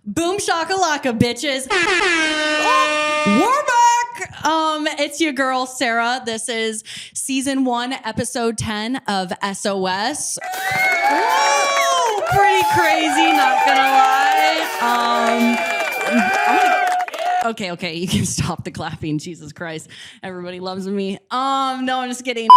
Boom shakalaka, bitches. Oh, we're back. It's your girl, Sarah. This is season 1, episode 10 of SOS. Woo! Pretty crazy, not gonna lie. Okay, you can stop the clapping. Jesus Christ. Everybody loves me. No, I'm just kidding.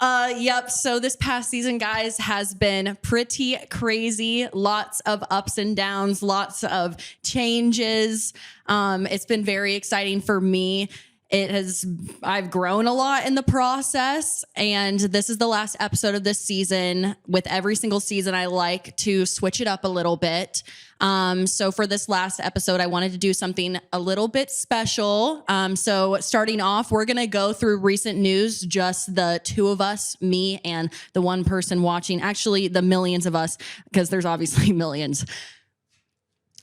Yep. So this past season, guys, has been pretty crazy. Lots of ups and downs, lots of changes. It's been very exciting for me. I've grown a lot in the process, and this is the last episode of this season. With every single season, I like to switch it up a little bit. So for this last episode, I wanted to do something a little bit special. So starting off, we're going to go through recent news, just the two of us, me and the one person watching, actually the millions of us, because there's obviously millions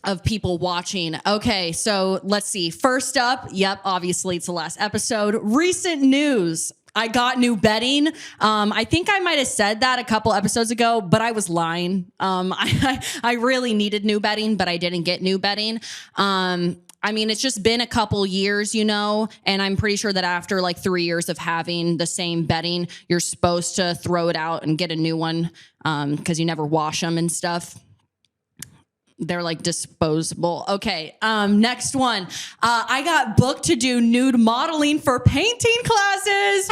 of people watching. Okay, so let's see. First up, yep, obviously it's the last episode. Recent news. I got new bedding. I think I might have said that a couple episodes ago, but I was lying. I really needed new bedding, but I didn't get new bedding. I mean, it's just been a couple years, you know, and I'm pretty sure that after like 3 years of having the same bedding, you're supposed to throw it out and get a new one because you never wash them and stuff. They're like disposable. Okay, next one. I got booked to do nude modeling for painting classes.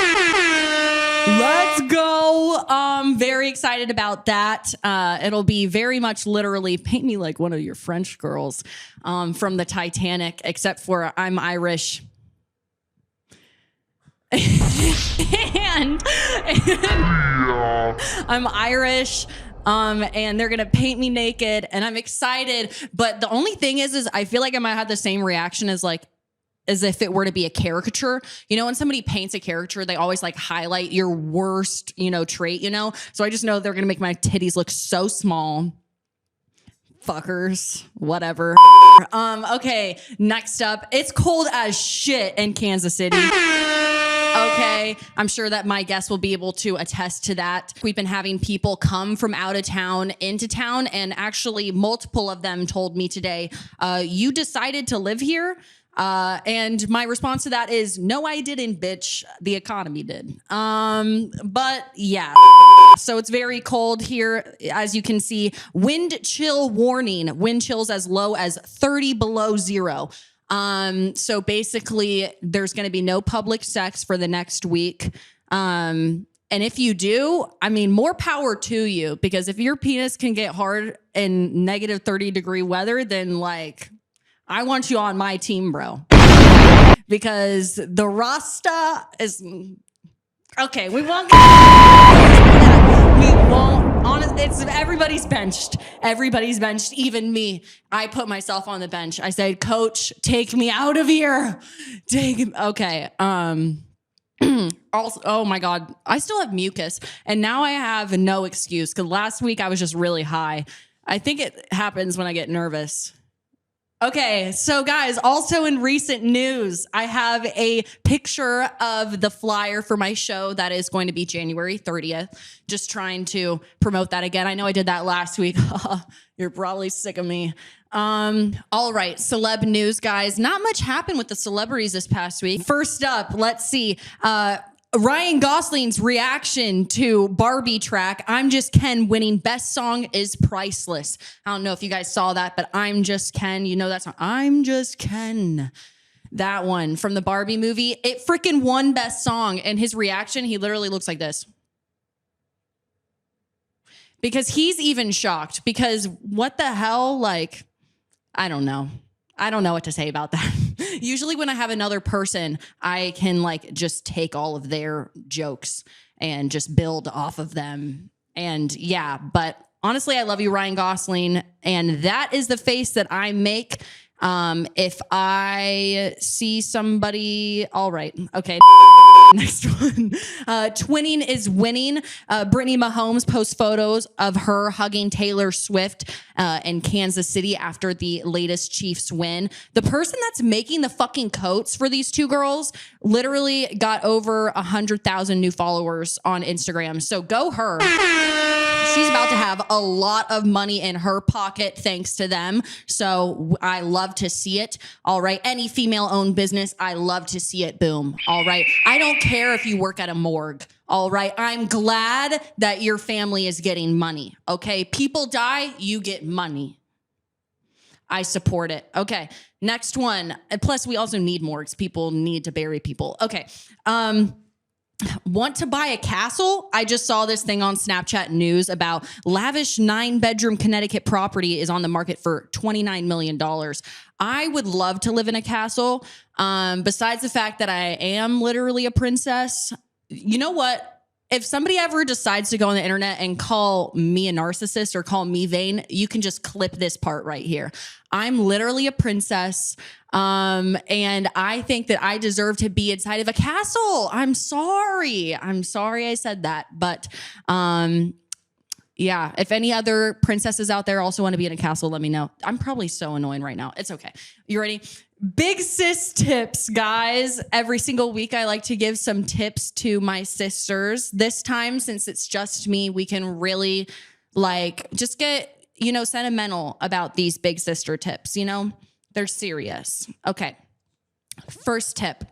Let's go. Very excited about that. It'll be very much literally paint me like one of your French girls from the Titanic, except for I'm Irish. and I'm Irish. And they're gonna paint me naked, and I'm excited. But the only thing is I feel like I might have the same reaction as if it were to be a caricature. You know, when somebody paints a caricature, they always like highlight your worst, trait, So I just know they're gonna make my titties look so small. Fuckers, whatever. Okay, next up. It's cold as shit in Kansas City. Okay, I'm sure that my guests will be able to attest to that. We've been having people come from out of town into town, and actually multiple of them told me today, you decided to live here? And my response to that is, no, I didn't, bitch. The economy did. But yeah. So it's very cold here. As you can see, wind chill warning. Wind chills as low as 30 below zero. So basically there's going to be no public sex for the next week. And if you do, I mean, more power to you, because if your penis can get hard in negative 30-degree weather, then like, I want you on my team, bro, because the Rasta is okay. We won't. It's everybody's benched. Everybody's benched, even me. I put myself on the bench. I said, Coach, take me out of here. Okay. Also, oh my God, I still have mucus, and now I have no excuse because last week I was just really high. I think it happens when I get nervous. Okay, so guys, also in recent news, I have a picture of the flyer for my show that is going to be January 30th. Just trying to promote that again. I know I did that last week. You're probably sick of me. All right, celeb news, guys. Not much happened with the celebrities this past week. First up, let's see. Ryan Gosling's reaction to Barbie track, I'm Just Ken, winning best song is priceless. I don't know if you guys saw that, but I'm Just Ken. You know that song? I'm Just Ken. That one from the Barbie movie. It freaking won best song. And his reaction, he literally looks like this. Because he's even shocked. Because what the hell? Like, I don't know. I don't know what to say about that. Usually when I have another person, I can like just take all of their jokes and just build off of them. And yeah, but honestly, I love you, Ryan Gosling. And that is the face that I make if I see somebody. All right. Okay. Next one. Twinning is winning. Brittany Mahomes posts photos of her hugging Taylor Swift in Kansas City after the latest Chiefs win. The person that's making the fucking coats for these two girls literally got over 100,000 new followers on Instagram. So go her. She's about to have a lot of money in her pocket thanks to them. So I love to see it. All right. Any female-owned business, I love to see it boom. All right. I don't care if you work at a morgue. All right. I'm glad that your family is getting money. Okay. People die, you get money. I support it. Okay. Next one. And plus, we also need morgues. People need to bury people. Okay. Want to buy a castle? I just saw this thing on Snapchat news about lavish 9-bedroom Connecticut property is on the market for $29 million. I would love to live in a castle. Besides the fact that I am literally a princess, you know what? If somebody ever decides to go on the internet and call me a narcissist or call me vain, you can just clip this part right here. I'm literally a princess. And I think that I deserve to be inside of a castle. I'm sorry I said that. But yeah, if any other princesses out there also want to be in a castle, let me know. I'm probably so annoying right now. It's okay. You ready? Big sis tips, guys. Every single week, I like to give some tips to my sisters. This time, since it's just me, we can really just get, sentimental about these big sister tips. They're serious. Okay. First tip,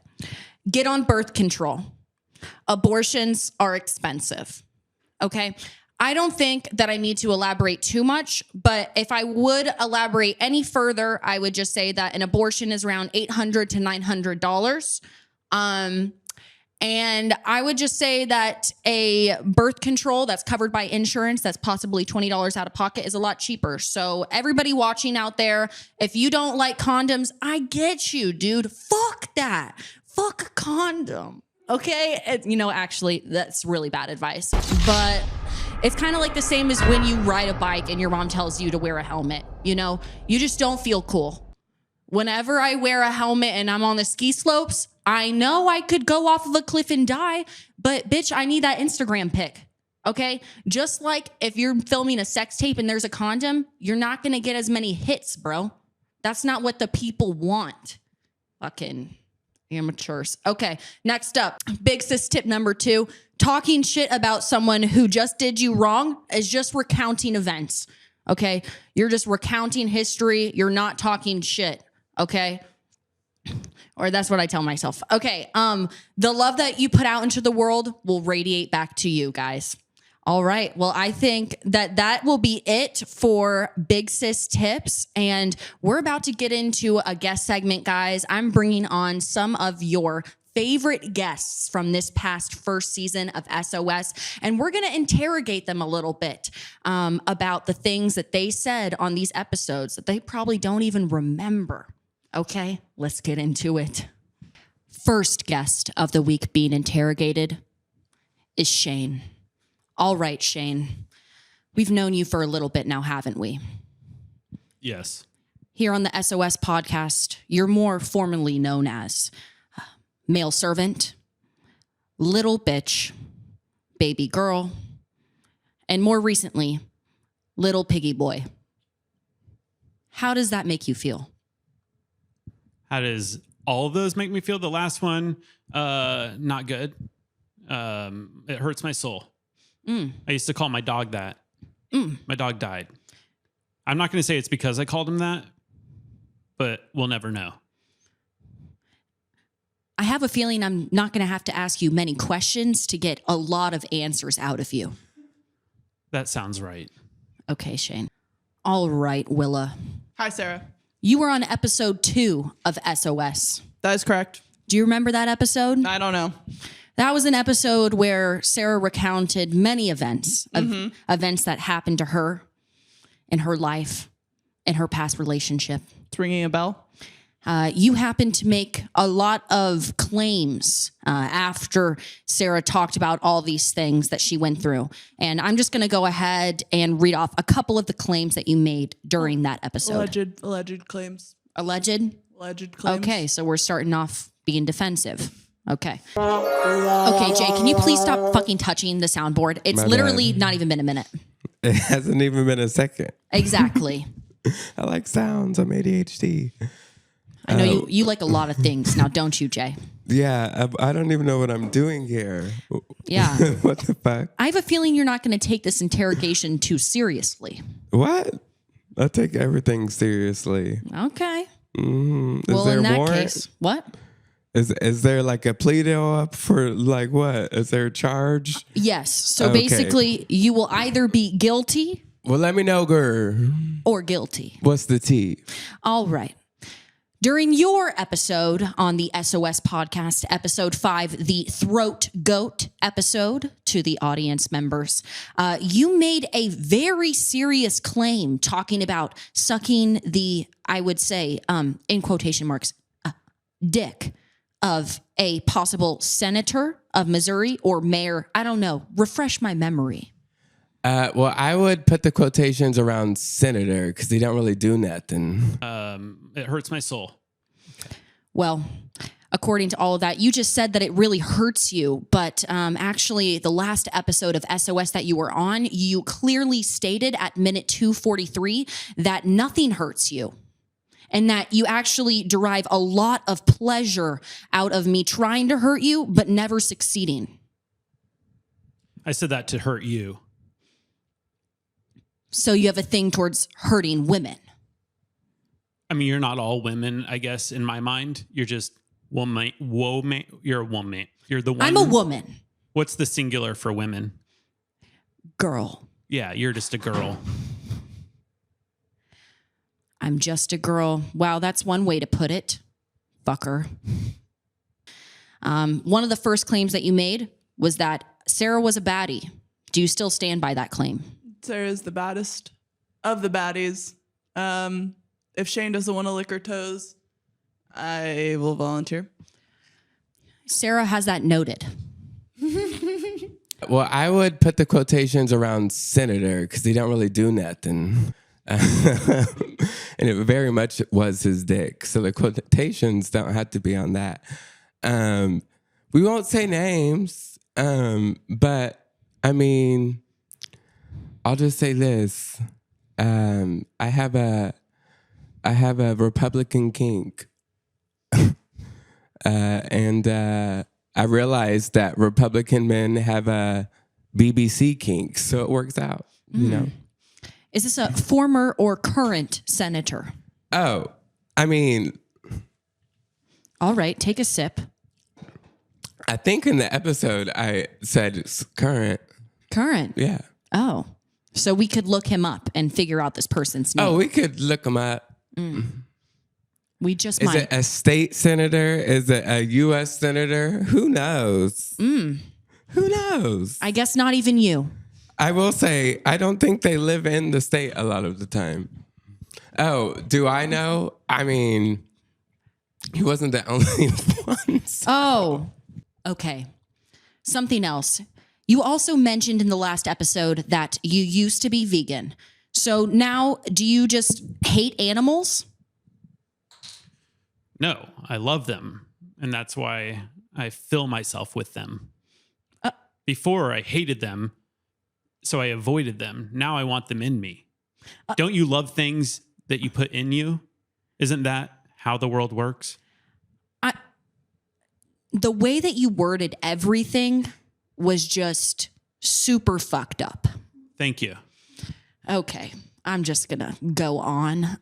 get on birth control. Abortions are expensive. Okay. I don't think that I need to elaborate too much, but if I would elaborate any further, I would just say that an abortion is around $800 to $900. And I would just say that a birth control that's covered by insurance, that's possibly $20 out of pocket, is a lot cheaper. So everybody watching out there, if you don't like condoms, I get you, dude. Fuck that. Fuck a condom. Okay? Actually, that's really bad advice. But it's kind of like the same as when you ride a bike and your mom tells you to wear a helmet. You just don't feel cool. Whenever I wear a helmet and I'm on the ski slopes, I know I could go off of a cliff and die, but bitch, I need that Instagram pic. Okay? Just like if you're filming a sex tape and there's a condom, you're not going to get as many hits, bro. That's not what the people want. Fucking amateurs. Okay, next up, big sis tip number 2. Talking shit about someone who just did you wrong is just recounting events. Okay, you're just recounting history. You're not talking shit. Okay, or that's what I tell myself. Okay, the love that you put out into the world will radiate back to you, guys. All right. Well, I think that will be it for Big Sis Tips. And we're about to get into a guest segment, guys. I'm bringing on some of your favorite guests from this past first season of SOS. And we're going to interrogate them a little bit about the things that they said on these episodes that they probably don't even remember. Okay, let's get into it. First guest of the week being interrogated is Shane. All right, Shane. We've known you for a little bit now, haven't we? Yes. Here on the SOS podcast, you're more formally known as male servant, little bitch, baby girl, and more recently, little piggy boy. How does that make you feel? How does all of those make me feel? The last one, not good. It hurts my soul. I used to call my dog that. My dog died. I'm not going to say it's because I called him that, but we'll never know. I have a feeling I'm not going to have to ask you many questions to get a lot of answers out of you. That sounds right. Okay, Shane. All right, Willa. Hi, Sarah. You were on episode 2 of SOS. That is correct. Do you remember that episode? I don't know. That was an episode where Sarah recounted many events, events that happened to her in her life, in her past relationship. It's ringing a bell. You happened to make a lot of claims after Sarah talked about all these things that she went through. And I'm just going to go ahead and read off a couple of the claims that you made during that episode. Alleged claims. Alleged? Alleged claims. Okay, so we're starting off being defensive. Okay. Okay, Jay, can you please stop fucking touching the soundboard? It's literally not even been a minute. It hasn't even been a second. Exactly. I like sounds. I'm ADHD. I know you like a lot of things now, don't you, Jay? Yeah, I don't even know what I'm doing here. Yeah. What the fuck? I have a feeling you're not going to take this interrogation too seriously. What? I take everything seriously. Okay. Is Well, there in that warrant? case, what? Is there like a plea deal up for like what? Is there a charge? Yes. So Okay. basically, you will either be guilty Well, let me know, girl. or guilty. What's the tea? All right. During your episode on the SOS podcast, episode 5, the Throat Goat episode to the audience members, you made a very serious claim talking about sucking the, I would say, in quotation marks, dick of a possible senator of Missouri or mayor. I don't know. Refresh my memory. Well, I would put the quotations around senator because they don't really do nothing. It hurts my soul. Well, according to all of that, you just said that it really hurts you. But actually, the last episode of SOS that you were on, you clearly stated at minute 243 that nothing hurts you. And that you actually derive a lot of pleasure out of me trying to hurt you, but never succeeding. I said that to hurt you. So you have a thing towards hurting women. I mean, you're not all women, I guess, in my mind. You're just woman. You're a woman. You're the one. I'm a woman. What's the singular for women? Girl. Yeah, you're just a girl. I'm just a girl. Wow, that's one way to put it. Fucker. One of the first claims that you made was that Sarah was a baddie. Do you still stand by that claim? Sarah's the baddest of the baddies. If Shane doesn't want to lick her toes, I will volunteer. Sarah has that noted. Well, I would put the quotations around senator because they don't really do nothing. And it very much was his dick. So the quotations don't have to be on that. We won't say names, but I mean, I'll just say this. I have a Republican kink. And I realized that Republican men have a BBC kink, so it works out, you know. Is this a former or current senator? Oh, I mean, All right, take a sip. I think in the episode I said it's current. Current. Yeah. Oh, so we could look him up and figure out this person's name. Oh, we could look them up. We just Is might. it a state senator? Is it a U.S. senator? Who knows? Who knows? I guess not even you. I will say, I don't think they live in the state a lot of the time. Oh, do I know? I mean, he wasn't the only one. Oh, okay. Something else. You also mentioned in the last episode that you used to be vegan. So now, do you just hate animals? No, I love them. And that's why I fill myself with them. Before I hated them, so I avoided them. Now I want them in me. Don't you love things that you put in you? Isn't that how the world works? The way that you worded everything was just super fucked up. Thank you. Okay, I'm just gonna go on.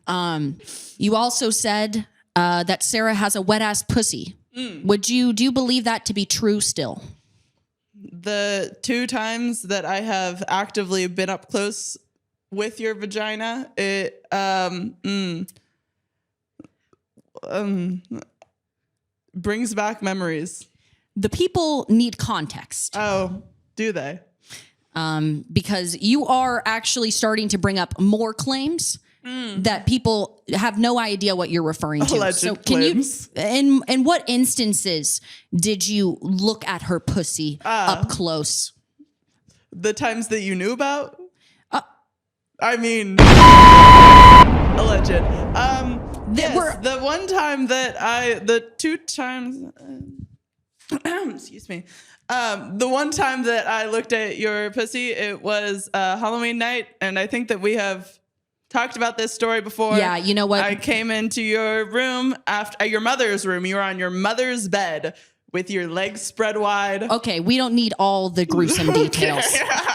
You also said that Sarah has a wet ass pussy. Do you believe that to be true still? The 2 times that I have actively been up close with your vagina, it brings back memories. The people need context. Oh, do they? Because you are actually starting to bring up more claims that people have no idea what you're referring to. Alleged so can claims. you, in what instances did you look at her pussy up close? The times that you knew about? I mean, alleged. The one time that the 2 times, excuse me. The one time that I looked at your pussy, it was Halloween night, and I think that we have talked about this story before. Yeah, you know what? I came into your room after your mother's room. You were on your mother's bed with your legs spread wide. Okay, we don't need all the gruesome details.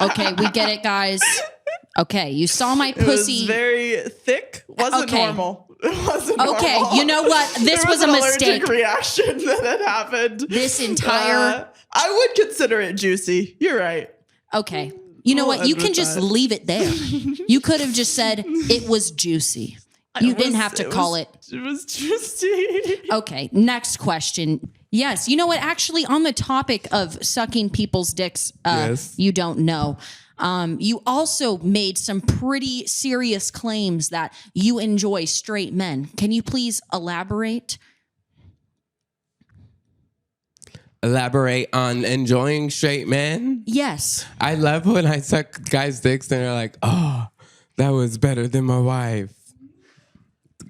Okay, we get it, guys. Okay, you saw my pussy. It was very thick. Wasn't normal. It wasn't normal. Okay, you know what? This was a mistake. Allergic reaction that had happened. This entire... I would consider it juicy. You're right. Okay. You know what? You can just leave it there. You could have just said it was juicy. You didn't have to call it. It was juicy. Okay, next question. Yes, you know what? Actually, on the topic of sucking people's dicks, Yes. you don't know. You also made some pretty serious claims that you enjoy straight men. Can you please elaborate? Elaborate on enjoying straight men? Yes. I love when I suck guys' dicks and they're like, oh, that was better than my wife.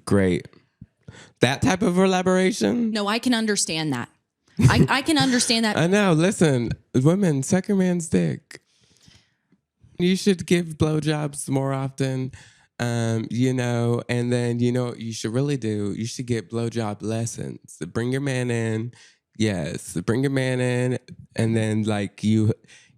Great. That type of elaboration? No, I can understand that. I can understand that. I know. Listen, women, suck your man's dick. You should give blowjobs more often, and then, what you should really do? You should get blowjob lessons. Bring your man in. Yes, bring your man in, and then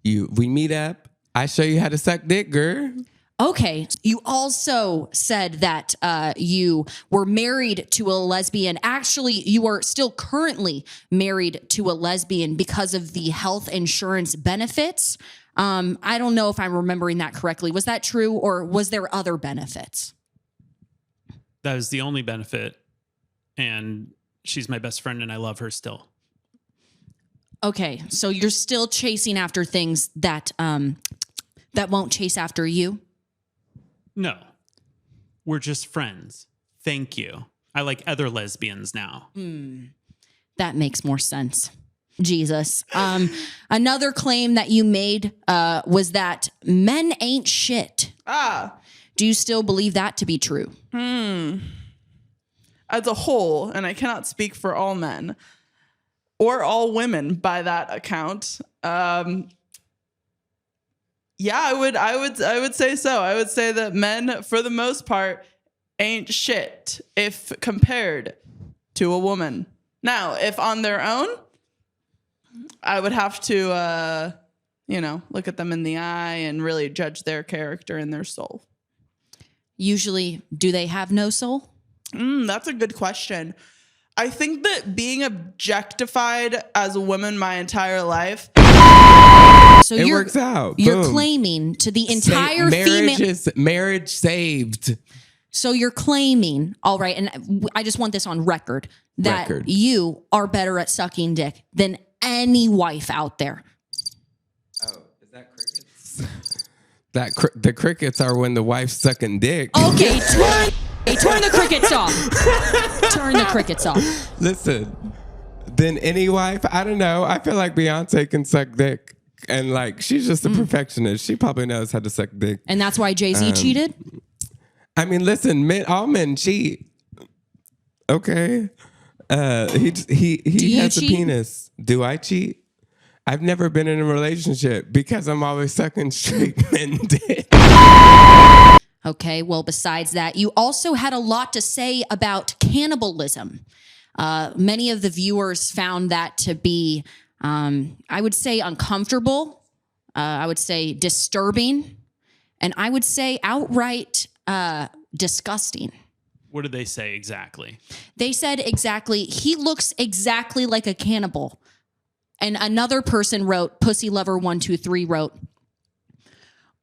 we meet up. I show you how to suck dick, girl. Okay. You also said that you were married to a lesbian. Actually, you are still currently married to a lesbian because of the health insurance benefits. I don't know if I'm remembering that correctly. Was that true, or was there other benefits? That was the only benefit, and she's my best friend, and I love her still. Okay, so you're still chasing after things that that won't chase after you? No, we're just friends. Thank you. I like other lesbians now. That makes more sense. Jesus. Another claim that you made was that men ain't shit. Do you still believe that to be true? As a whole, and I cannot speak for all men or all women by that account. Yeah, I would say so. I would say that men, for the most part, ain't shit if compared to a woman. Now, if on their own, I would have to, look at them in the eye and really judge their character and their soul. Usually, do they have no soul? That's a good question. I think that being objectified as a woman my entire life. So it works out. You're Boom. claiming to the entire female. Marriage saved. So you're claiming, all right, and I just want this on record, that you are better at sucking dick than any wife out there. Oh, is that crickets? The crickets are when the wife's sucking dick. Okay, turn the crickets off. Turn the crickets off. Listen, then any wife, I don't know. I feel like Beyonce can suck dick. And she's just a perfectionist. She probably knows how to suck dick. And that's why Jay-Z cheated? I mean, listen, all men cheat. Okay. He has a penis. Do I cheat? I've never been in a relationship because I'm always sucking straight men dick. Okay, well, besides that, you also had a lot to say about cannibalism. Many of the viewers found that to be, I would say, uncomfortable. I would say disturbing. And I would say outright disgusting. What did they say exactly? They said exactly, he looks exactly like a cannibal. And another person wrote, Pussy Lover 123 wrote,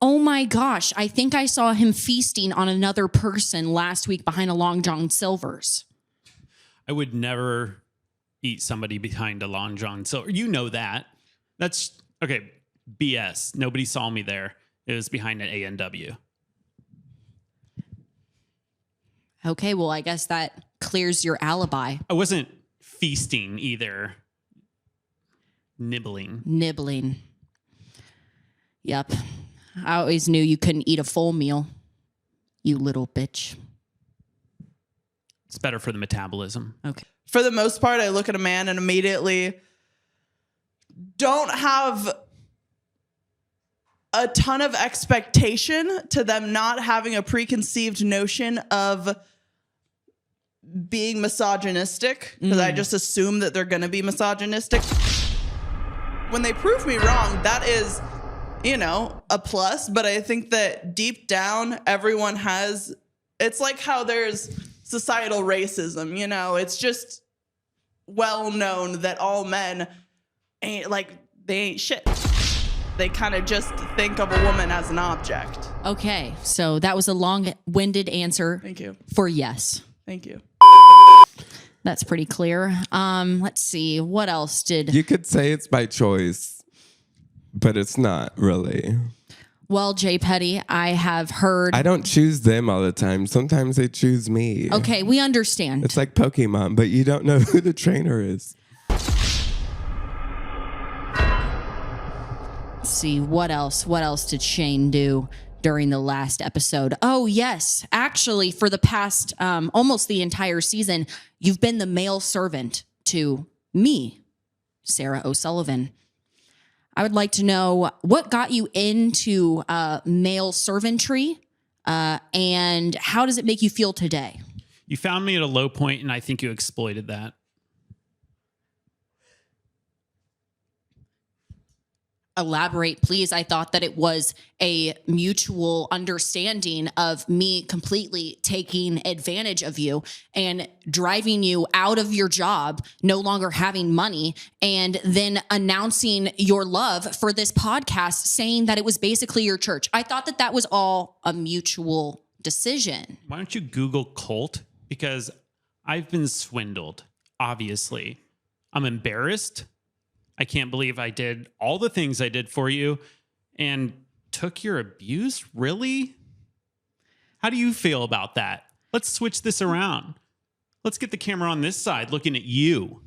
oh my gosh, I think I saw him feasting on another person last week behind a Long John Silver's. I would never eat somebody behind a Long John Silver. You know that. That's, okay, BS. Nobody saw me there. It was behind an A&W. Okay, well, I guess that clears your alibi. I wasn't feasting either. Nibbling. Yep. I always knew you couldn't eat a full meal, you little bitch. It's better for the metabolism. Okay. For the most part, I look at a man and immediately don't have a ton of expectation to them not having a preconceived notion of being misogynistic, because I just assume that they're going to be misogynistic. When they prove me wrong, that is, you know, a plus. But I think that deep down, everyone has, it's like how there's societal racism, you know, it's just well known that all men ain't like, they ain't shit. They kind of just think of a woman as an object. Okay, so that was a long-winded answer. Thank you. For yes. Thank you. That's pretty clear. Let's see. What else did... You could say it's by choice, but it's not really. Well, Jay Petty, I have heard... I don't choose them all the time. Sometimes they choose me. Okay, we understand. It's like Pokemon, but you don't know who the trainer is. Let's see, what else? What else did Shane do during the last episode? Oh, yes. Actually, for the past almost the entire season, you've been the male servant to me, Sarah O'Sullivan. I would like to know what got you into male servantry and how does it make you feel today? You found me at a low point, and I think you exploited that. Elaborate, please. I thought that it was a mutual understanding of me completely taking advantage of you and driving you out of your job, no longer having money, and then announcing your love for this podcast, saying that it was basically your church. I thought that that was all a mutual decision. Why don't you Google cult? Because I've been swindled, obviously. I'm embarrassed. I can't believe I did all the things I did for you and took your abuse. Really? How do you feel about that? Let's switch this around. Let's get the camera on this side looking at you.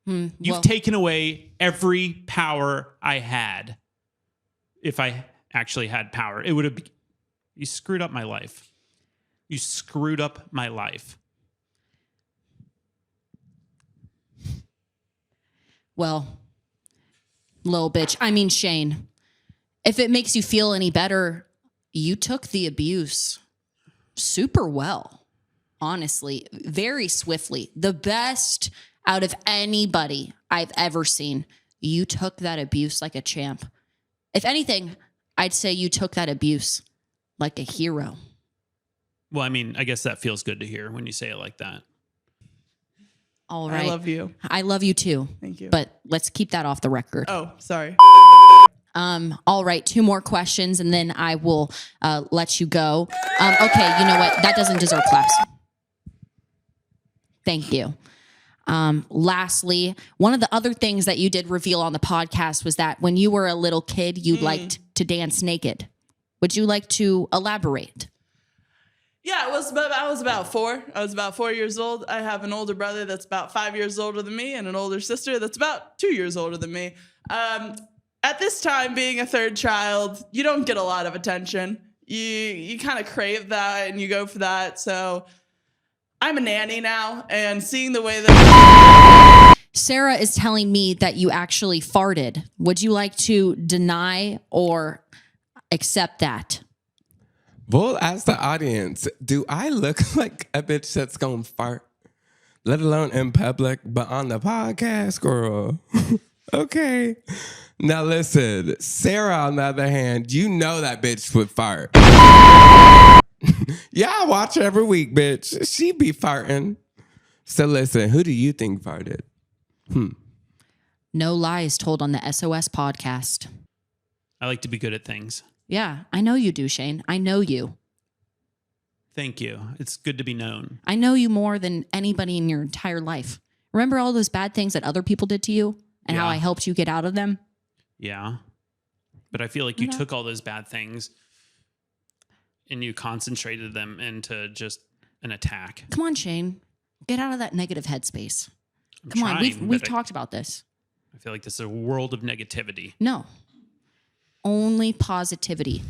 You've taken away every power I had. If I actually had power, it would have. You screwed up my life. You screwed up my life. Well, little bitch. I mean, Shane, if it makes you feel any better, you took the abuse super well, honestly, very swiftly. The best out of anybody I've ever seen. You took that abuse like a champ. If anything, I'd say you took that abuse like a hero. Well, I mean, I guess that feels good to hear when you say it like that. All right. I love you. I love you too. Thank you. But let's keep that off the record. Oh, sorry. All right, 2 more questions and then I will let you go. Okay, you know what? That doesn't deserve claps. Thank you. Lastly, one of the other things that you did reveal on the podcast was that when you were a little kid, you liked to dance naked. Would you like to elaborate? Yeah, I was about 4. I was about 4 years old. I have an older brother that's about 5 years older than me and an older sister that's about 2 years older than me. At this time, being a third child, you don't get a lot of attention. You kind of crave that and you go for that. So I'm a nanny now, and seeing the way that... Sarah is telling me that you actually farted. Would you like to deny or accept that? Well, as the audience, do I look like a bitch that's gonna fart? Let alone in public, but on the podcast, girl. Okay. Now listen, Sarah, on the other hand, you know that bitch would fart. Yeah, I watch her every week, bitch. She be farting. So listen, who do you think farted? No lies told on the SOS podcast. I like to be good at things. Yeah, I know you do, Shane. I know you. Thank you. It's good to be known. I know you more than anybody in your entire life. Remember all those bad things that other people did to you and how I helped you get out of them? Yeah. But I feel like you took all those bad things and you concentrated them into just an attack. Come on, Shane. Get out of that negative headspace. I'm Come on, trying, we've talked about this. I feel like this is a world of negativity. No. Only positivity.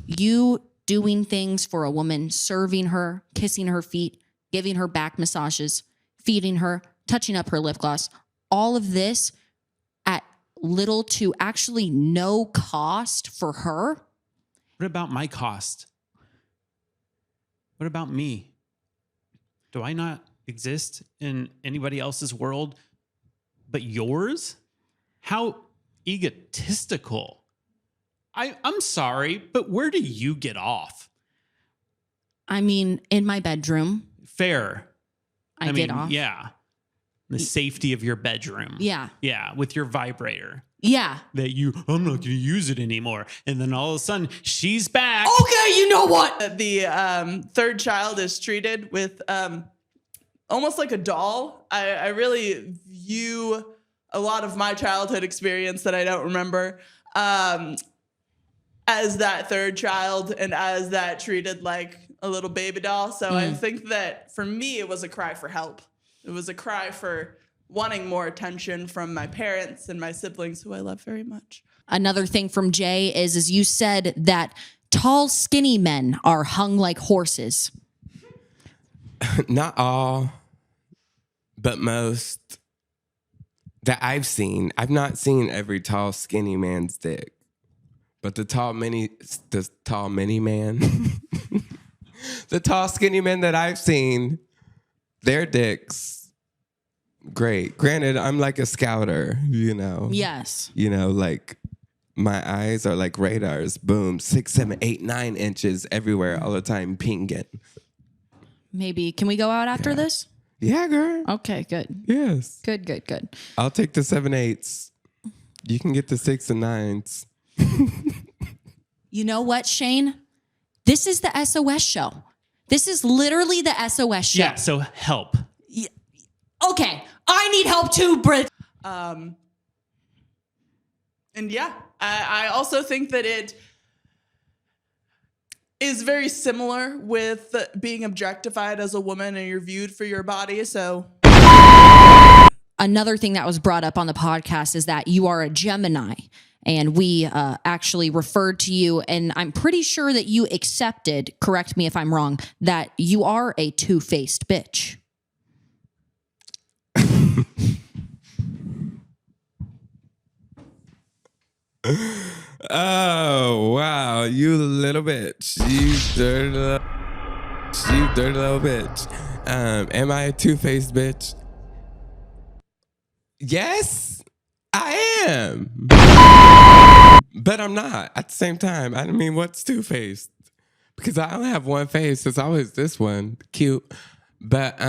You doing things for a woman, serving her, kissing her feet, giving her back massages, feeding her, touching up her lip gloss. All of this at little to actually no cost for her. What about my cost? What about me? do I not exist in anybody else's world but yours? How egotistical. I'm sorry, but where do you get off? I mean, in my bedroom. Fair. I get off. Yeah. The safety of your bedroom. Yeah. Yeah. With your vibrator. Yeah. That I'm not going to use it anymore. And then all of a sudden she's back. Okay, you know what? The third child is treated with almost like a doll. I really view a lot of my childhood experience that I don't remember as that third child and as that treated like a little baby doll. So I think that for me, it was a cry for help. It was a cry for wanting more attention from my parents and my siblings, who I love very much. Another thing from Jay is you said that tall, skinny men are hung like horses. Not all, but most that I've seen. I've not seen every tall, skinny man's dick, but the tall, mini man, the tall, skinny men that I've seen, their dicks, great. Granted, I'm like a scouter, you know. Yes. You know, like my eyes are like radars. Boom, 6, 7, 8, 9 inches everywhere all the time, pinging. Maybe. Can we go out after this? Yeah, girl. Okay, good. Yes. Good. I'll take the 7, 8s. You can get the 6 and 9s. You know what, Shane? This is the SOS show. This is literally the SOS show. Yeah, so help. Yeah. Okay, I need help too, Britt. And yeah, I also think that it is very similar with being objectified as a woman and you're viewed for your body. So another thing that was brought up on the podcast is that you are a Gemini. And we actually referred to you, and I'm pretty sure that you accepted, correct me if I'm wrong, that you are a two-faced bitch. Oh, wow. You little bitch. You dirty little bitch. Am I a two-faced bitch? Yes, I am. But I'm not at the same time. I mean, what's two-faced? Because I only have one face. It's always this one. Cute. But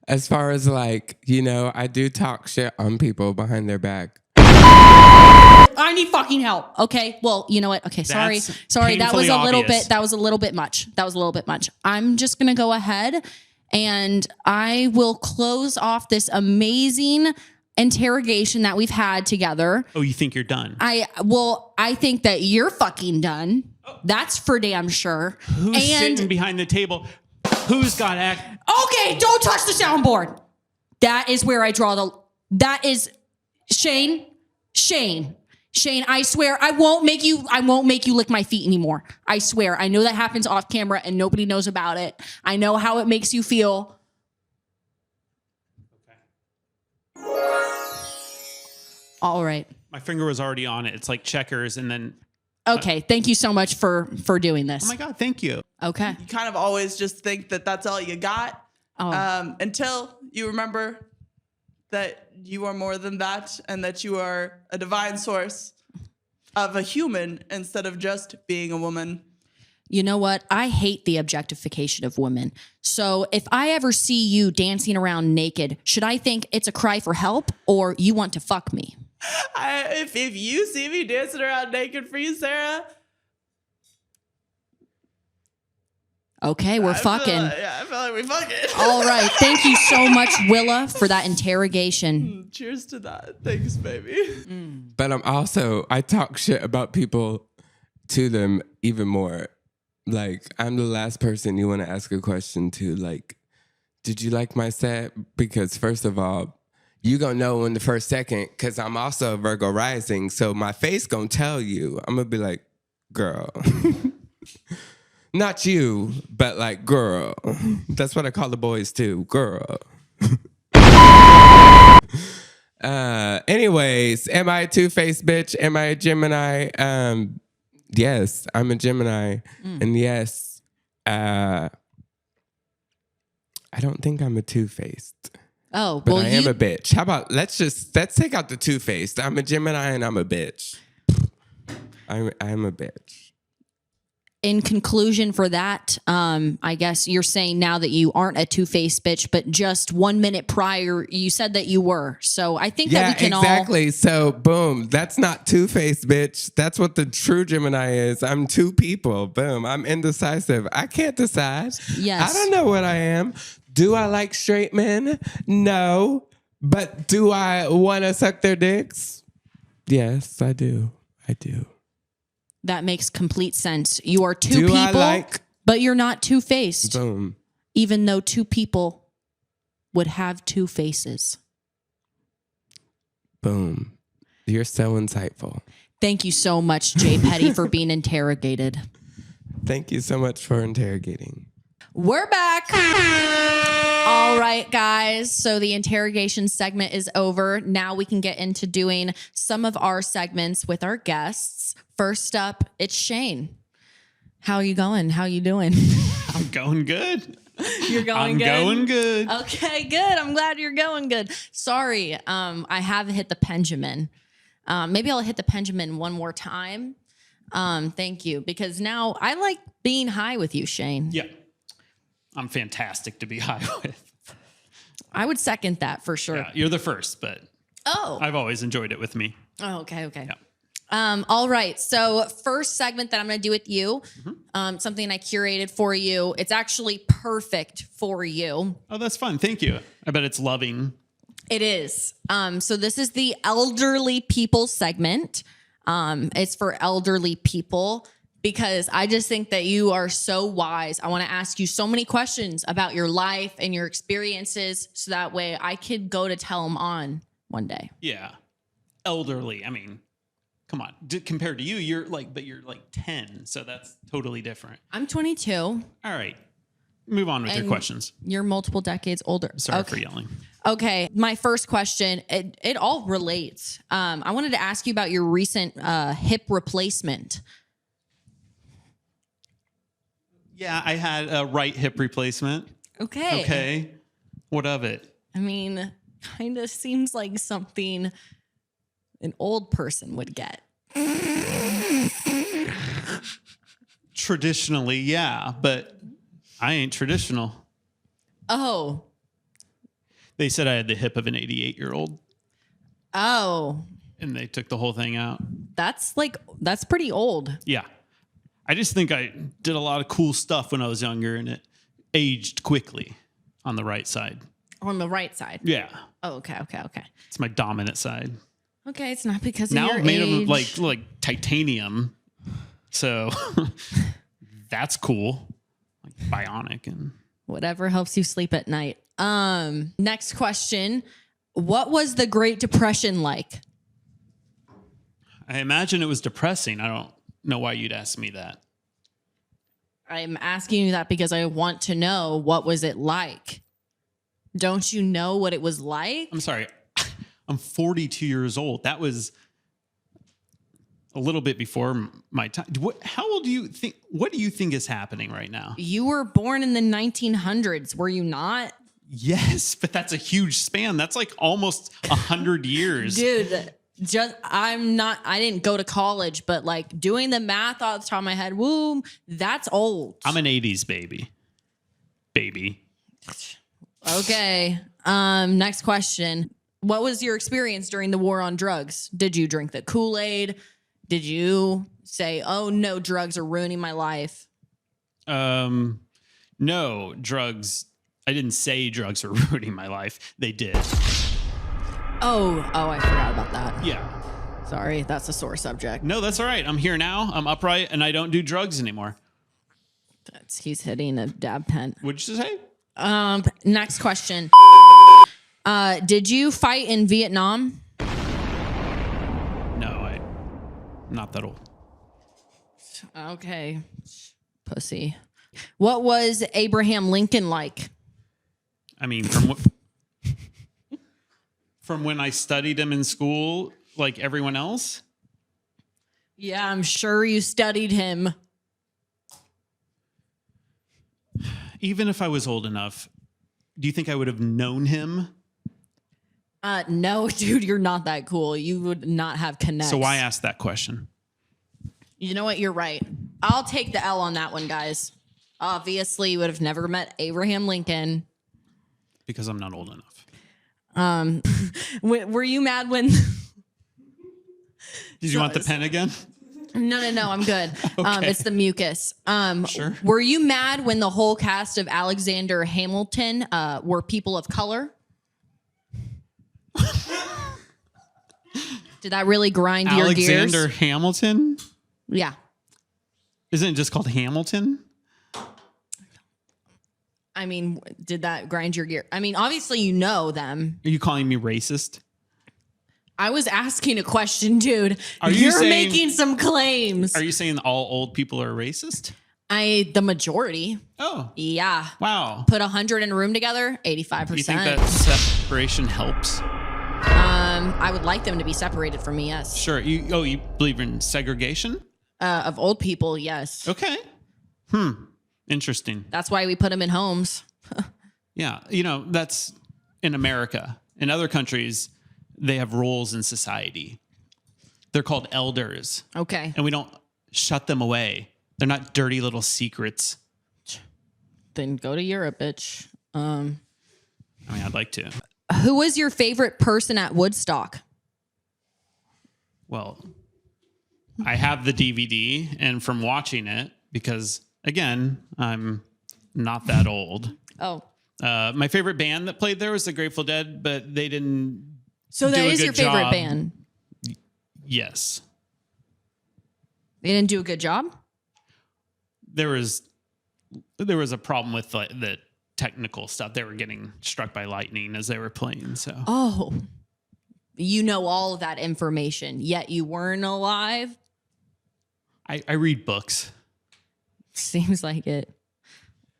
as far as like, you know, I do talk shit on people behind their back. I need fucking help. Okay. Well, you know what? Okay. Sorry. That's That was a little obvious. bit. That was a little bit much. I'm just going to go ahead and I will close off this amazing interrogation that we've had together. Oh, you think you're done? I think that you're fucking done. That's for damn sure. Who's sitting behind the table? Who's got act? Okay, don't touch the soundboard. That is where I draw that is Shane, I swear I won't make you lick my feet anymore. I swear. I know that happens off camera and nobody knows about it. I know how it makes you feel. All right. My finger was already on it. It's like checkers, and then. Okay. Thank you so much for doing this. Oh my God! Thank you. Okay. you kind of always just think that that's all you got until you remember that you are more than that and that you are a divine source of a human instead of just being a woman. You know what? I hate the objectification of women. So if I ever see you dancing around naked, should I think it's a cry for help or you want to fuck me? If you see me dancing around naked for you, Sarah. Okay, we're fucking. I feel like we fucking. All right. Thank you so much, Willa, for that interrogation. Cheers to that. Thanks, baby. But I talk shit about people to them even more. Like, I'm the last person you want to ask a question to. Like, did you like my set? Because first of all, you gonna know in the first second, because I'm also a Virgo rising. So my face gonna tell you. I'm gonna be like, girl. Not you, but like, girl. That's what I call the boys too, girl. Anyways, am I a two-faced bitch? Am I a Gemini? Yes, I'm a Gemini. And yes, I don't think I'm a two-faced. Oh, but I am a bitch. How about let's take out the two-faced. I'm a Gemini and I'm a bitch. I'm a bitch. In conclusion for that, I guess you're saying now that you aren't a two-faced bitch, but just 1 minute prior, you said that you were. So I think that we can exactly. So boom, that's not two-faced, bitch. That's what the true Gemini is. I'm two people. Boom. I'm indecisive. I can't decide. Yes. I don't know what I am. Do I like straight men? No. But do I want to suck their dicks? Yes, I do. I do. That makes complete sense. You are two people, but you're not two-faced. Boom. Even though two people would have two faces. Boom. You're so insightful. Thank you so much, Jay Petty, for being interrogated. Thank you so much for interrogating. We're back. All right, guys. So the interrogation segment is over. Now we can get into doing some of our segments with our guests. First up, it's Shane. How are you going? How are you doing? I'm going good. You're going good? I'm going good. Okay, good. I'm glad you're going good. Sorry, I have hit the Benjamin. Maybe I'll hit the Benjamin one more time. Thank you. Because now I like being high with you, Shane. Yeah. I'm fantastic to be high with. I would second that for sure. Yeah, you're the first, but I've always enjoyed it with me. Oh, okay. Yeah. All right. So first segment that I'm going to do with you, something I curated for you. It's actually perfect for you. Oh, that's fun. Thank you. I bet it's loving. It is. So this is the elderly people segment. It's for elderly people because I just think that you are so wise. I want to ask you so many questions about your life and your experiences so that way I could go to tell them on one day. Yeah. Elderly. I mean, come on. Compared to you, you're like 10. So that's totally different. I'm 22. All right. Move on with your questions. You're multiple decades older. Sorry for yelling. Okay. My first question, it all relates. I wanted to ask you about your recent hip replacement. Yeah, I had a right hip replacement. Okay. Okay. What of it? I mean, kind of seems like something an old person would get. Traditionally, yeah, but I ain't traditional. Oh. They said I had the hip of an 88-year-old. Oh. And they took the whole thing out. That's pretty old. Yeah. I just think I did a lot of cool stuff when I was younger and it aged quickly on the right side. On the right side? Yeah. Oh, okay. It's my dominant side. Okay, it's not because of now your I've made age. them like titanium. So that's cool. Like bionic and whatever helps you sleep at night. Next question. What was the Great Depression like? I imagine it was depressing. I don't know why you'd ask me that. I'm asking you that because I want to know, what was it like? Don't you know what it was like? I'm sorry. I'm 42 years old. That was a little bit before my time. How old do you think? What do you think is happening right now? You were born in the 1900s, were you not? Yes, but that's a huge span. That's like almost 100 years. Dude, I didn't go to college, but like doing the math off the top of my head, woo, that's old. I'm an 80s baby. Okay. Next question. What was your experience during the war on drugs? Did you drink the Kool-Aid? Did you say, oh no, drugs are ruining my life? No, drugs. I didn't say drugs are ruining my life. They did. Oh, I forgot about that. Yeah. Sorry, that's a sore subject. No, that's all right. I'm here now. I'm upright and I don't do drugs anymore. He's hitting a dab pen. What'd you say? Next question. Did you fight in Vietnam? No, I'm not that old. Okay. Pussy. What was Abraham Lincoln like? I mean, from when I studied him in school, like everyone else. Yeah, I'm sure you studied him. Even if I was old enough, Do you think I would have known him? No, dude, you're not that cool. You would not have connects. So why ask that question? You know what? You're right. I'll take the L on that one, guys. Obviously, you would have never met Abraham Lincoln. Because I'm not old enough. Were you mad when... Did you want the pen again? No, I'm good. Okay. It's the mucus. Sure. Were you mad when the whole cast of Alexander Hamilton were people of color? Did that really grind your gears? Alexander Hamilton? Yeah. Isn't it just called Hamilton? I mean, did that grind your gear? I mean, obviously you know them. Are you calling me racist? I was asking a question, dude. You're making some claims. Are you saying all old people are racist? The majority. Oh. Yeah. Wow. Put 100 in a room together, 85%. You think that separation helps? I would like them to be separated from me, yes. Sure. You believe in segregation? Of old people, yes. Okay. Interesting. That's why we put them in homes. Yeah. That's in America. In other countries, they have roles in society. They're called elders. Okay. And we don't shut them away. They're not dirty little secrets. Then go to Europe, bitch. I'd like to. Who was your favorite person at Woodstock? Well, I have the DVD, and from watching it, because again, I'm not that old. Oh. My favorite band that played there was the Grateful Dead, but they didn't. So that is your favorite band? Yes. They didn't do a good job? There was a problem with the technical stuff. They were getting struck by lightning as they were playing. So. Oh. You know all of that information, yet you weren't alive? I read books. Seems like it.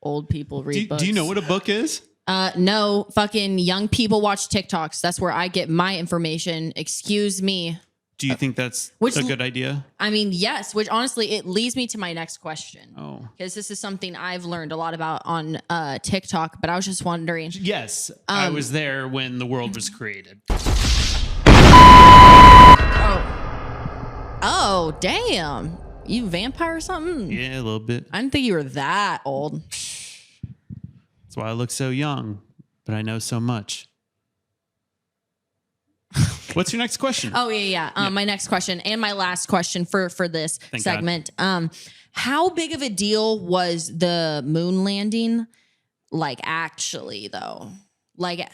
Old people read books. Do you know what a book is? No, fucking young people watch TikToks. That's where I get my information. Excuse me. Do you think that's a good idea? I mean, yes, which honestly, it leads me to my next question. Oh. Because this is something I've learned a lot about on TikTok, but I was just wondering. Yes, I was there when the world was created. Oh, damn. You vampire or something? Yeah, a little bit. I didn't think you were that old. That's why I look so young, but I know so much. What's your next question? Oh, yeah. My next question and my last question for this segment. How big of a deal was the moon landing? Like, actually, though? Like,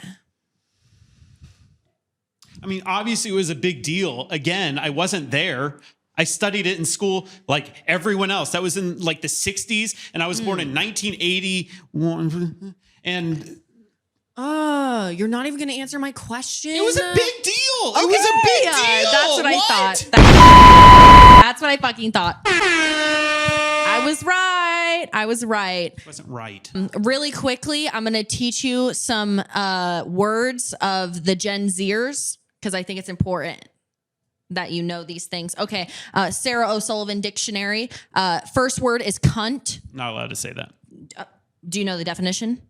I mean, obviously it was a big deal. Again, I wasn't there. I studied it in school like everyone else. That was in like the 60s, and I was born in 1981. And you're not even going to answer my question? it was a big deal. Okay. It was a big deal. That's what I thought. That's what I fucking thought. I was right. It wasn't right. Really quickly, I'm going to teach you some words of the Gen Zers because I think it's important that you know these things. Okay, Sarah O'Sullivan Dictionary. First word is cunt. Not allowed to say that. Do you know the definition?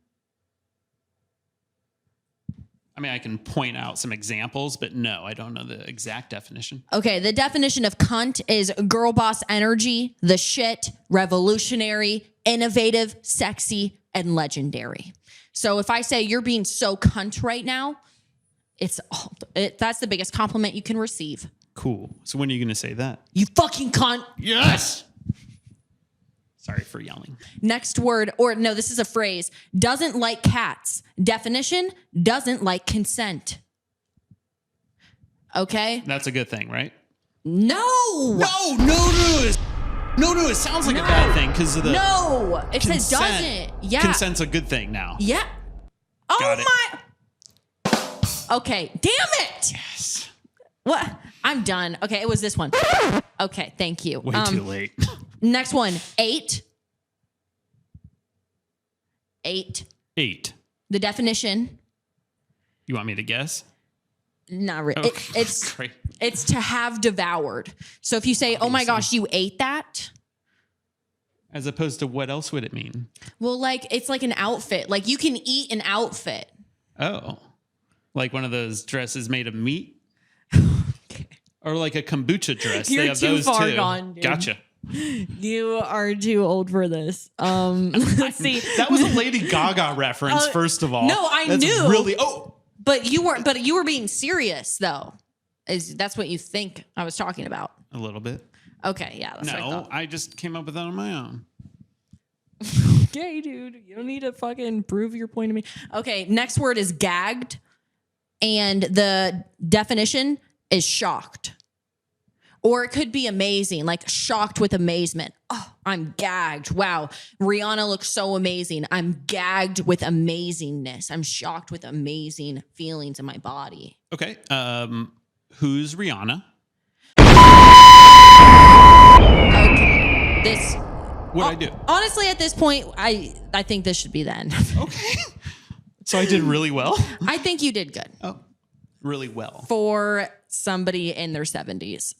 I mean, I can point out some examples, but no, I don't know the exact definition. Okay, the definition of cunt is girl boss energy, the shit, revolutionary, innovative, sexy, and legendary. So if I say you're being so cunt right now, that's the biggest compliment you can receive. Cool. So when are you going to say that? You fucking cunt. Yes. Sorry for yelling. Next word, or no, this is a phrase. Doesn't like cats. Definition, doesn't like consent. Okay? That's a good thing, right? No. No. It sounds like a bad thing because of the No. It consent. says doesn't. Yeah. Consent's a good thing now. Yeah. Oh Got it. my. Okay. Damn it. Yes. What? I'm done. Okay, it was this one. Okay, thank you. Way too late. Next one. 8. 8. The definition. You want me to guess? Not really. Okay. Great. It's to have devoured. So if you say, "Oh my gosh, you ate that," As opposed to what else would it mean? Well, like it's like an outfit. Like you can eat an outfit. Oh, like one of those dresses made of meat? Or like a kombucha dress. You're they have too those far too. gone, dude. Gotcha. You are too old for this. Let's see. That was a Lady Gaga reference, first of all. No, I That's knew. Really, But you weren't. But you were being serious, though. That's what you think I was talking about? a little bit. Okay, yeah. That's what I No, thought. I just came up with that on my own. Okay, dude. You don't need to fucking prove your point to me. Okay, next word is gagged, and the definition is shocked. Or it could be amazing, like shocked with amazement. Oh, I'm gagged. Wow. Rihanna looks so amazing. I'm gagged with amazingness. I'm shocked with amazing feelings in my body. Okay. Who's Rihanna? Okay. This What'd I do? honestly at this point, I think this should be the end. Okay. So I did really well. I think you did good. Oh, really well. For somebody in their 70s.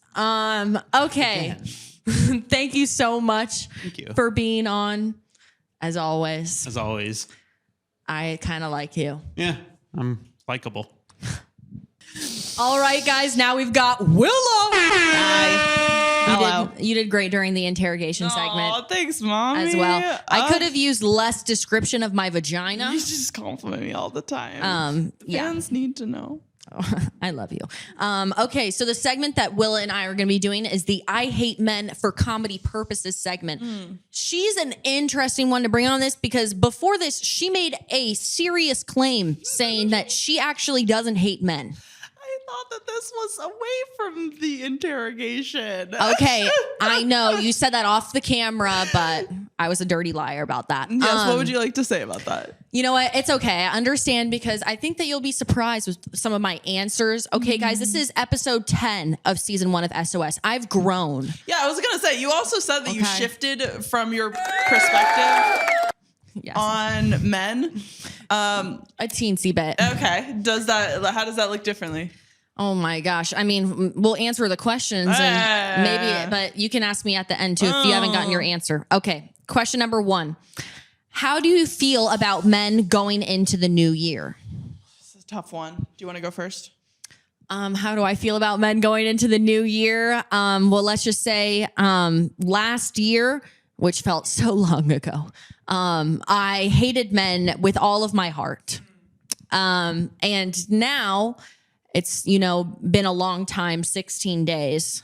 Okay. Thank you so much for being on. As always. As always. I kind of like you. Yeah, I'm likable. All right, guys. Now we've got Willow. Hello. You did great during the interrogation segment. Oh, thanks, Mommy. As well. I could have used less description of my vagina. You just compliment me all the time. Fans need to know. Oh, I love you. Okay, so the segment that Willa and I are going to be doing is the I Hate Men for Comedy Purposes segment. She's an interesting one to bring on this because before this, she made a serious claim saying that she actually doesn't hate men. I thought that this was away from the interrogation. Okay, I know you said that off the camera, but I was a dirty liar about that. Yes, what would you like to say about that? You know what? It's okay. I understand because I think that you'll be surprised with some of my answers. Okay, guys, this is episode 10 of season 1 of SOS. I've grown. Yeah, I was going to say, you also said that you shifted from your perspective on men. A teensy bit. Okay. How does that look differently? Oh my gosh. I mean, we'll answer the questions and maybe, but you can ask me at the end too if you haven't gotten your answer. Okay. Question number 1. How do you feel about men going into the new year? This is a tough one. Do you want to go first? How do I feel about men going into the new year? Well, let's just say last year, which felt so long ago, I hated men with all of my heart. And now it's, been a long time, 16 days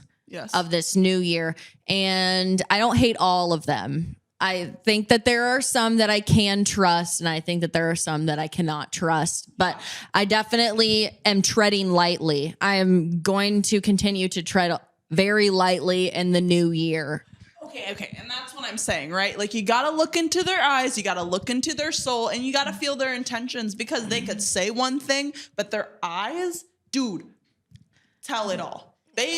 of this new year. And I don't hate all of them. I think that there are some that I can trust, and I think that there are some that I cannot trust. But I definitely am treading lightly. I am going to continue to tread very lightly in the new year. Okay. And that's what I'm saying, right? Like, you got to look into their eyes, you got to look into their soul, and you got to feel their intentions because they could say one thing, but their eyes, dude, tell it all.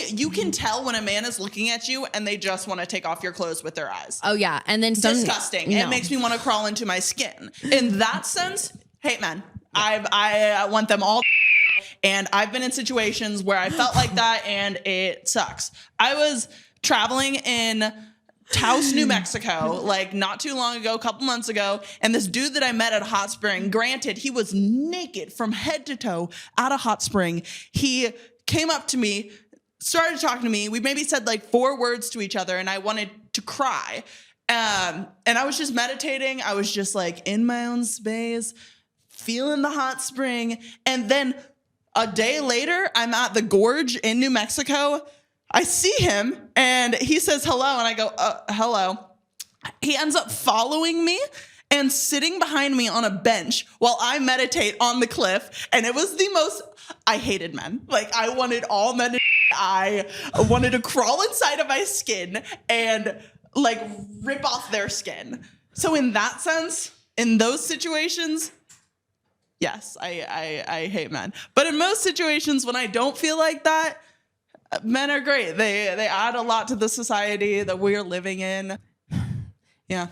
You can tell when a man is looking at you and they just want to take off your clothes with their eyes. Oh, yeah. And then disgusting. No. It makes me want to crawl into my skin. In that sense, hate men. I want them all. And I've been in situations where I felt like that and it sucks. I was traveling in Taos, New Mexico, like not too long ago, a couple months ago. And this dude that I met at a hot spring, granted, he was naked from head to toe at a hot spring. He came up to me, started talking to me. We maybe said like 4 words to each other and I wanted to cry. And I was just meditating. I was just like in my own space, feeling the hot spring. And then a day later, I'm at the gorge in New Mexico. I see him and he says hello. And I go, hello. He ends up following me and sitting behind me on a bench while I meditate on the cliff. And it was the most, I hated men. Like, I wanted all men to I wanted to crawl inside of my skin and like rip off their skin. So in that sense, in those situations, yes, I hate men. But in most situations when I don't feel like that, men are great. They add a lot to the society that we're living in. Yeah.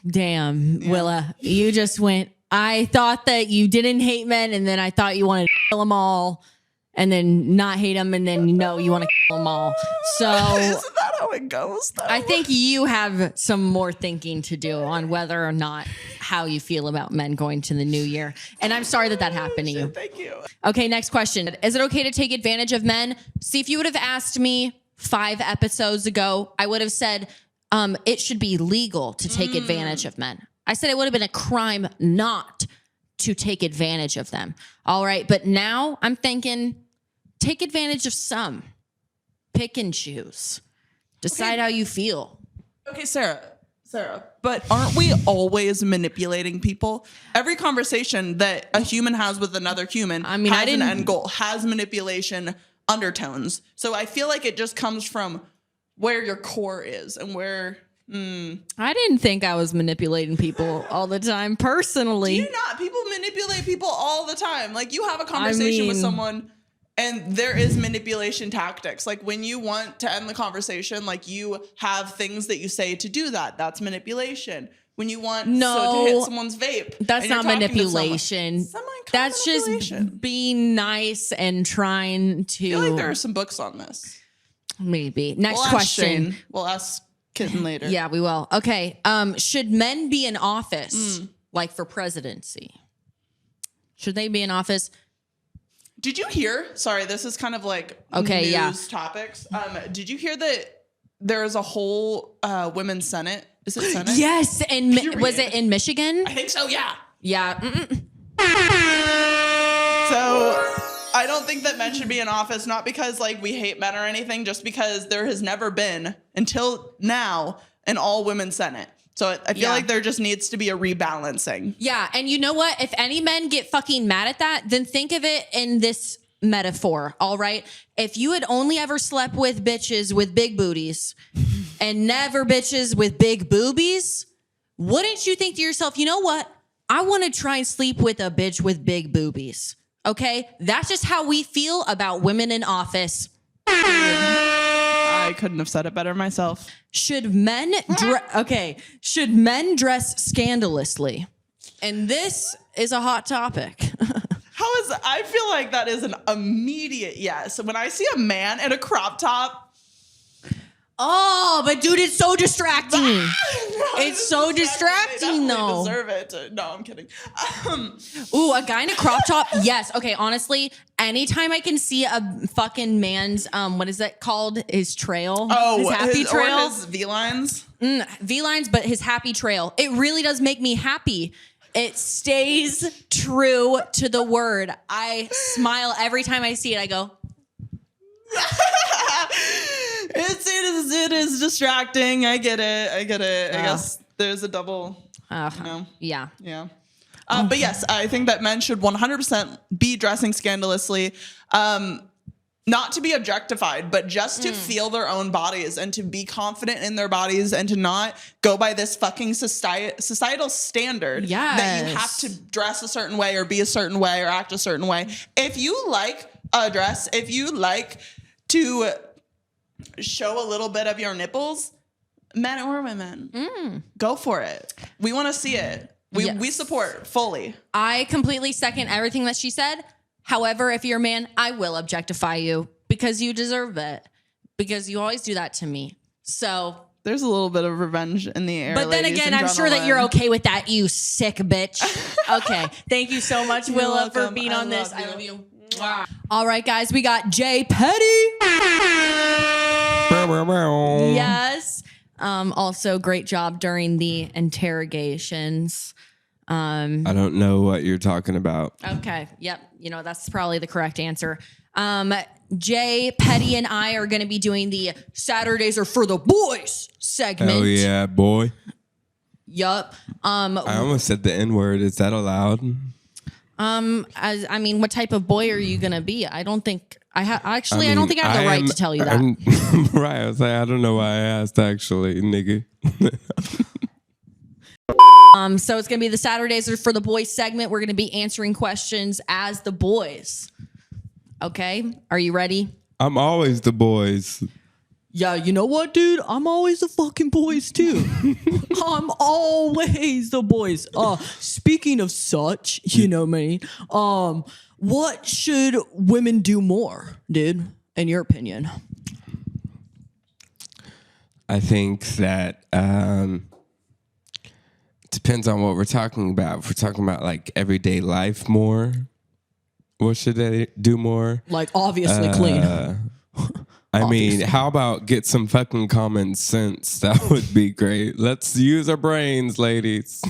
Damn, Willa, you just went, I thought that you didn't hate men and then I thought you wanted to kill them all and then not hate them and then you want to kill them all. So isn't that how it goes, though. I think you have some more thinking to do on whether or not how you feel about men going to the new year. And I'm sorry that happened to you. Thank you. Okay, next question. Is it okay to take advantage of men? See, if you would have asked me 5 episodes ago, I would have said it should be legal to take advantage of men. I said it would have been a crime not to take advantage of them. All right, but now I'm thinking take advantage of some. Pick and choose. Decide how you feel. Okay, Sarah, but aren't we always manipulating people? Every conversation that a human has with another human has an end goal, has manipulation undertones. So I feel like it just comes from where your core is and where... I didn't think I was manipulating people all the time, personally. Do you not? People manipulate people all the time. Like, you have a conversation with someone... And there is manipulation tactics. Like, when you want to end the conversation, like, you have things that you say to do that. That's manipulation. When you want to hit someone's vape. That's not manipulation. That's just being nice and trying to... I feel like there are some books on this. Maybe. Next question. We'll ask Kitten later. Yeah, we will. Okay. Should men be in office, like for presidency? Should they be in office? Did you hear? Sorry, this is kind of like news topics. Did you hear that there's a whole women's Senate? Is it Senate? Yes, and was it in Michigan? I think so. Yeah. Yeah. So I don't think that men should be in office, not because like we hate men or anything, just because there has never been until now an all women Senate. So I feel like there just needs to be a rebalancing. Yeah. And you know what? If any men get fucking mad at that, then think of it in this metaphor. All right. If you had only ever slept with bitches with big booties and never bitches with big boobies, wouldn't you think to yourself, you know what? I want to try and sleep with a bitch with big boobies. Okay. That's just how we feel about women in office. I couldn't have said it better myself. Should men dress scandalously? And this is a hot topic. I feel like that is an immediate yes. When I see a man in a crop top. Oh, but dude, it's so distracting. It's so distracting, though. Deserve it. No, I'm kidding. Ooh, a guy in a crop top? Yes. Okay, honestly, anytime I can see a fucking man's, what is that called? His trail? Oh, his happy trail? Or his V-lines? V-lines, but his happy trail. It really does make me happy. It stays true to the word. I smile every time I see it. I go... It is distracting. I get it. I guess there's a double. Yeah. But yes, I think that men should 100% be dressing scandalously, not to be objectified, but just to feel their own bodies and to be confident in their bodies and to not go by this fucking societal standard that you have to dress a certain way or be a certain way or act a certain way. If you like a dress, if you like to show a little bit of your nipples, men or women, go for it. We want to see it. We support fully. I completely second everything that she said. However, if you're a man, I will objectify you because you deserve it. Because you always do that to me. So there's a little bit of revenge in the air. But then again, I'm sure that you're okay with that, you sick bitch. Okay. Thank you so much, Willa, for being on this. I love you. Wow. All right, guys, we got Jay Petty. Yes. Also, great job during the interrogations. I don't know what you're talking about. Okay. Yep. That's probably the correct answer. Jay Petty and I are going to be doing the Saturdays are for the boys segment. Oh yeah, boy. Yup. I almost said the N-word. Is that allowed? What type of boy are you gonna be? I don't think I don't think I have the right to tell you that. Right. I was like, I don't know why I asked, actually, nigga. So it's gonna be the Saturdays are for the boys segment. We're gonna be answering questions as the boys. Okay, are you ready? I'm always the boys. Yeah, you know what, dude? I'm always the fucking boys too. I'm always the boys. Speaking of such, you know me. What should women do more, dude? In your opinion? I think that depends on what we're talking about. If we're talking about like everyday life more, what should they do more? Like obviously clean. I mean, how about get some fucking common sense? That would be great. Let's use our brains, ladies.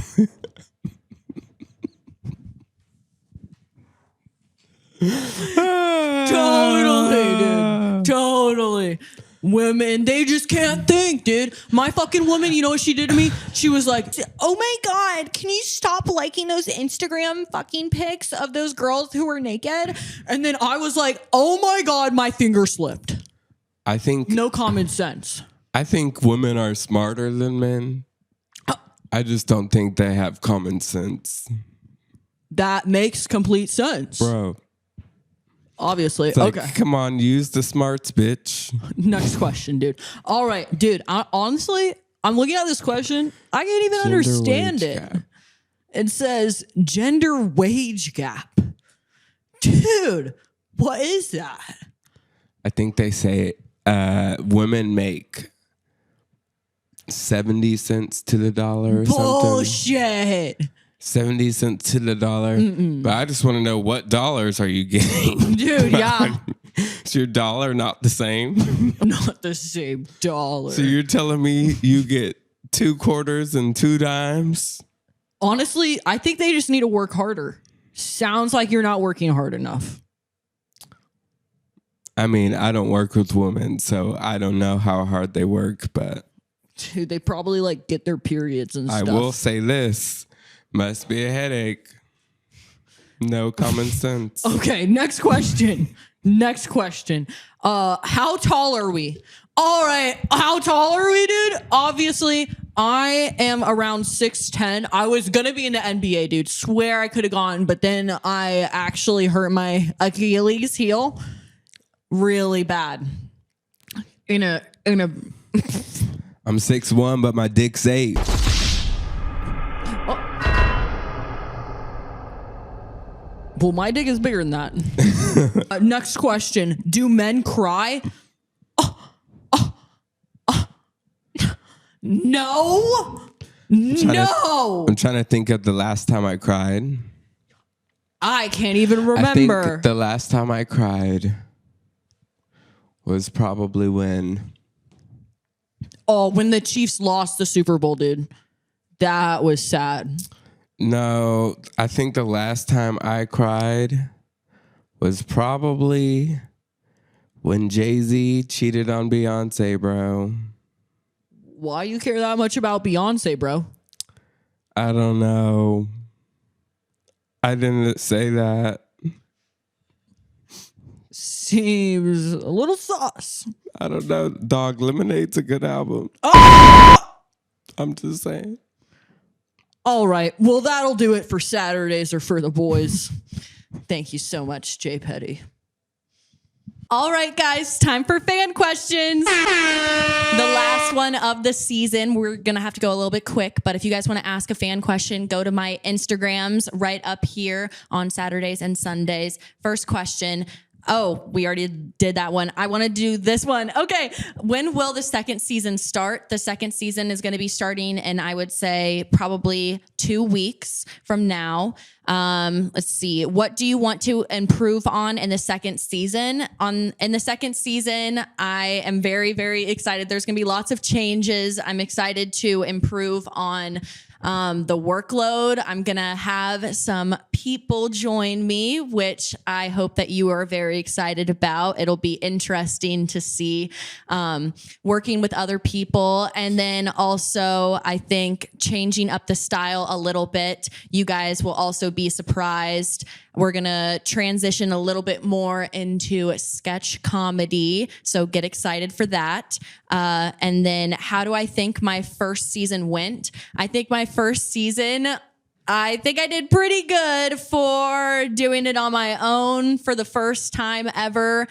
Totally, dude. Totally. Women, they just can't think, dude. My fucking woman, you know what she did to me? She was like, oh my God, can you stop liking those Instagram fucking pics of those girls who were naked? And then I was like, oh my God, my finger slipped. I think no common sense. I think women are smarter than men. I just don't think they have common sense. That makes complete sense. Bro. Obviously. It's like, okay. Come on, use the smarts, bitch. Next question, dude. All right, dude. Honestly, I'm looking at this question. I can't even understand it. Gap. It says gender wage gap. Dude, what is that? I think they say women make 70 cents to the dollar or something. Bullshit. 70 cents to the dollar. But I just want to know, what dollars are you getting? Dude, yeah. Is your dollar not the same? Not the same dollar. So you're telling me you get 2 quarters and 2 dimes? Honestly, I think they just need to work harder. Sounds like you're not working hard enough. I mean, I don't work with women, so I don't know how hard they work, but... Dude, they probably like get their periods and stuff. I will say this. Must be a headache. No common sense. Okay, next question. Next question. How tall are we? All right, how tall are we, dude? Obviously, I am around 6'10". I was gonna be in the NBA, dude. Swear I could have gone, but then I actually hurt my Achilles heel really bad. In a I'm 6'1", but my dick's 8. Well, my dick is bigger than that. Next question. Do men cry? No. No. I'm trying to think of the last time I cried. I can't even remember. I think the last time I cried was probably when the Chiefs lost the Super Bowl, dude. That was sad. No, I think the last time I cried was probably when Jay-Z cheated on Beyonce, bro. Why you care that much about Beyonce, bro? I don't know. I didn't say that. Seems a little sus. I don't know. Dog, Lemonade's a good album. I'm just saying. All right. Well, that'll do it for Saturdays or for the boys. Thank you so much, Jay Petty. All right, guys, time for fan questions. The last one of the season. We're going to have to go a little bit quick, but if you guys want to ask a fan question, go to my Instagrams right up here on Saturdays and Sundays. First question. Oh, we already did that one. I want to do this one. Okay. When will the second season start? The second season is going to be starting in, I would say, probably 2 weeks from now. Let's see. What do you want to improve on in the second season? In the second season, I am very, very excited. There's going to be lots of changes. I'm excited to improve on the workload. I'm going to have some people join me, which I hope that you are very excited about. It'll be interesting to see working with other people. And then also, I think changing up the style a little bit. You guys will also be surprised. We're going to transition a little bit more into sketch comedy. So get excited for that. And then how do I think my first season went? I think my first season, I think I did pretty good for doing it on my own for the first time ever.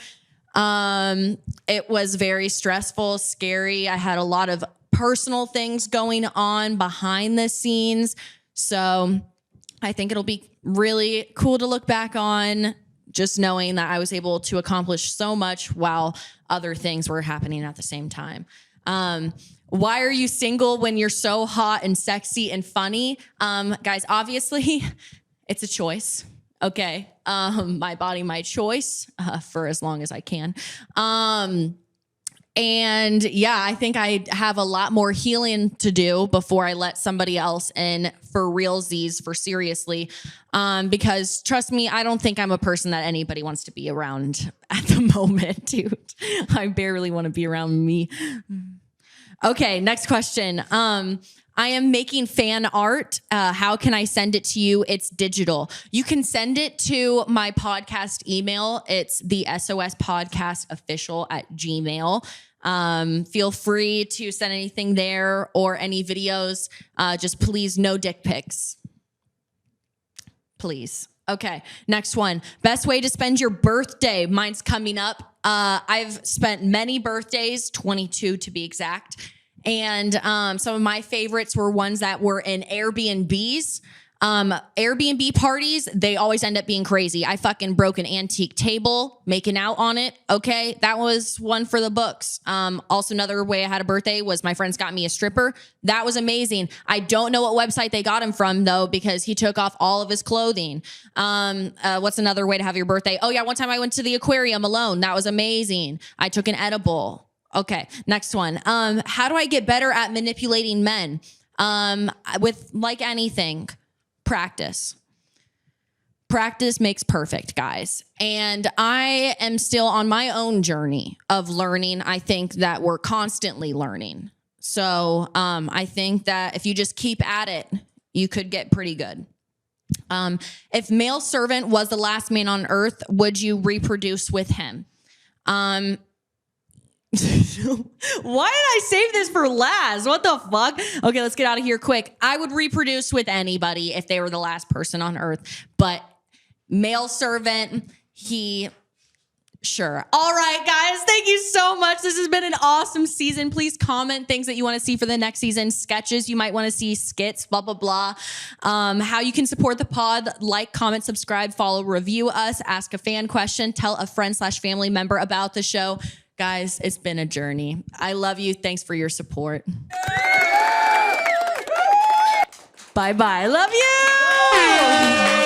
It was very stressful, scary. I had a lot of personal things going on behind the scenes. So I think it'll be really cool to look back on, just knowing that I was able to accomplish so much while other things were happening at the same time. Why are you single when you're so hot and sexy and funny? Guys, obviously, it's a choice. Okay. My body, my choice for as long as I can. And yeah, I think I have a lot more healing to do before I let somebody else in for realsies, for seriously. Because trust me, I don't think I'm a person that anybody wants to be around at the moment, dude. I barely want to be around me. Okay, next question. I am making fan art. How can I send it to you? It's digital. You can send it to my podcast email. It's the SOS Podcast Official @gmail. Feel free to send anything there or any videos. Just please, no dick pics. Please. Okay, next one. Best way to spend your birthday. Mine's coming up. I've spent many birthdays, 22 to be exact. And some of my favorites were ones that were in Airbnbs. Airbnb parties, they always end up being crazy. I fucking broke an antique table, making out on it. Okay, that was one for the books. Also, another way I had a birthday was my friends got me a stripper. That was amazing. I don't know what website they got him from, though, because he took off all of his clothing. What's another way to have your birthday? Oh, yeah, one time I went to the aquarium alone. That was amazing. I took an edible. Okay, next one. How do I get better at manipulating men? With like anything, practice. Practice makes perfect, guys. And I am still on my own journey of learning. I think that we're constantly learning. So I think that if you just keep at it, you could get pretty good. If male servant was the last man on earth, would you reproduce with him? Why did I save this for last? What the fuck? Okay, let's get out of here quick. I would reproduce with anybody if they were the last person on earth, but male servant, sure. All right, guys, thank you so much. This has been an awesome season. Please comment things that you want to see for the next season, sketches you might want to see, skits, blah, blah, blah. How you can support the pod, like, comment, subscribe, follow, review us, ask a fan question, tell a friend/family member about the show. Guys, it's been a journey. I love you. Thanks for your support. Bye-bye. Love you.